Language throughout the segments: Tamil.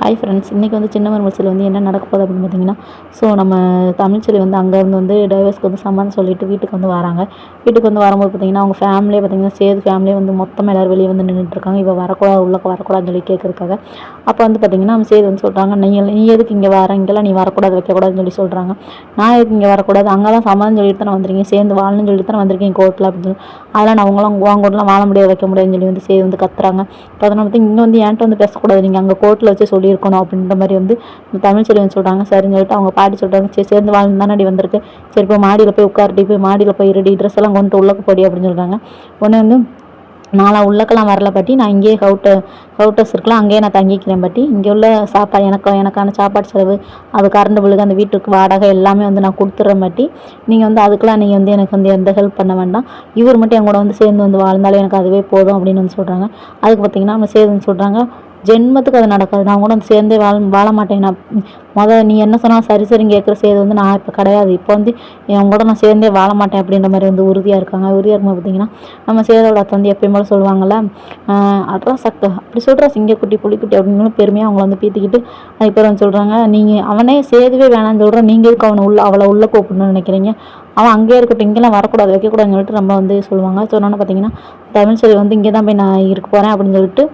ஹாய் ஃப்ரெண்ட்ஸ், இன்றைக்கி வந்து சின்ன மருமகள் வந்து என்ன நடக்க போகுது அப்படின்னு பார்த்தீங்கன்னா, ஸோ நம்ம தமிழ்ச்செல்வி வந்து அங்கேருந்து வந்து டைவர்ஸ்க்கு வந்து சம்மந்தம் சொல்லிட்டு வீட்டுக்கு வந்து வராங்க. வீட்டுக்கு வந்து வரும்போது பார்த்தீங்கன்னா, அவங்க ஃபேமிலியே பார்த்தீங்கன்னா சேது ஃபேமிலியே வந்து மொத்தமாக எல்லோரும் வெளியே வந்து நின்றுட்டுருக்காங்க. இவ வரக்கூடாது, உள்ளக்க வரக்கூடாதுன்னு சொல்லி கேட்கறதுக்காக. அப்போ வந்து பார்த்தீங்கன்னா, நம்ம சேது வந்து சொல்கிறாங்க, நீ எதுக்கு இங்கே வர, இங்கெல்லாம் நீ வரக்கூடாது, வைக்கக்கூடாதுன்னு சொல்லி சொல்கிறாங்க. நான் எதுக்கு இங்கே வரக்கூடாது, அங்கே தான் சம்மந்தம் சொல்லிட்டு தானே வந்திருக்கீங்க, சேர்ந்து வாழணும்னு சொல்லிட்டு தானே வந்திருக்கீங்க கோர்ட்டில் அப்படின்னு சொல்லி. அதெல்லாம் நான் உங்களாம் கூடலாம் வாழ முடியாது, வைக்க முடியாதுன்னு சொல்லி வந்து சேது வந்து கத்துறாங்க. அதனால் வந்து இங்கே வந்து என்கிட்ட வந்து பேசக்கூடாது, நீங்கள் அங்கே கோர்ட்டில் வச்சு சொல்லியிருக்கணும் அப்படின்ற மாதிரி வந்து தமிழ்ச்செல்வி வந்து சொல்கிறாங்க. சரின்னு சொல்லிட்டு அவங்க பாட்டி சொல்கிறாங்க, சரி சேர்ந்து வாழ்ந்து தானடி வந்திருக்கு, சரி இப்போ மாடியில் போய் உட்காரடி, போய் மாடியில் போய் ரெடி ட்ரெஸ் எல்லாம் கொண்டு உள்ளக்கு போடி அப்படின்னு சொல்கிறாங்க. உடனே வந்து நான்லாம் உள்ளக்கெல்லாம் வரல பாட்டி, நான் இங்கேயே ஹவுட்டர்ஸ் இருக்கலாம், அங்கேயே நான் தங்கிக்கிறேன் பாட்டி. இங்கே உள்ள சாப்பாடு எனக்கான சாப்பாடு செலவு, அது கரண்ட் பில்லுக்கு, அந்த வீட்டுக்கு வாடகை எல்லாமே வந்து நான் கொடுத்துட்றேன் பாட்டி. நீங்கள் வந்து அதுக்கெலாம் நீங்கள் வந்து எனக்கு வந்து எந்த ஹெல்ப் பண்ண வேண்டாம், இவர் மட்டும் என் கூட வந்து சேர்ந்து வந்து வாழ்ந்தாலும் எனக்கு அதுவே போதும் அப்படின்னு வந்து சொல்கிறாங்க. அதுக்கு பார்த்திங்கன்னா நம்ம சேர்ந்துன்னு சொல்கிறாங்க, ஜென்மத்துக்கு அது நடக்காது, நான் கூட வந்து சேர்ந்தே வாழ மாட்டேன். நான் நீ என்ன சொன்னால் சரின்னு கேட்குற சேது வந்து நான் இப்போ கிடையாது, இப்போ வந்து என் கூட நான் சேர்ந்தே வாழ மாட்டேன் அப்படின்ற மாதிரி வந்து உறுதியாக இருக்காங்க. உறுதியாக இருக்கும்போது பார்த்திங்கன்னா, நம்ம சேதோட அத்தை வந்து எப்பயும் போல சொல்லுவாங்கள்ல, அட்ரா சக்கு அப்படி சொல்கிற சிங்கக்குட்டி புலிக்குட்டி அப்படின்னு பெருமையாக அவங்கள வந்து பீத்திக்கிட்டு அதுக்கப்புறம் வந்து சொல்கிறாங்க, நீங்கள் அவனே சேதுவே வேணான்னு சொல்கிறேன், நீங்கள் எதுக்கு அவளை உள்ளே கூப்பிடணும்னு நினைக்கிறீங்க, அவன் அங்கேயே இருக்கட்டும், இங்கெல்லாம் வரக்கூடாது, வைக்கக்கூடாதுன்னு சொல்லிட்டு நம்ம வந்து சொல்லுவாங்க. சொன்னோன்னு பார்த்தீங்கன்னா, தமிழ்ச்செல்வி வந்து இங்கே தான் போய் நான் இருக்க போகிறேன் அப்படின்னு சொல்லிட்டு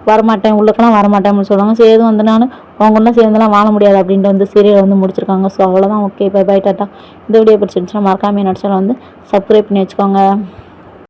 வரமாட்டேன், உள்ளக்கெல்லாம் வரமாட்டேன் அப்படின்னு சொல்லுவாங்க. சேது வந்து நான் அவங்களாம் சேர்ந்துலாம் வாழ முடியாது அப்படின்ட்டு வந்து சீரியல் வந்து முடிச்சிருக்காங்க. ஸோ அவ்வளோதான். Okay, bye bye, tata. இந்த வீடியோ பிடிச்சிருந்துச்சுன்னா மறக்காம என்னோட சேனலை வந்து சப்ஸ்கிரைப் பண்ணி வச்சுக்கோங்க.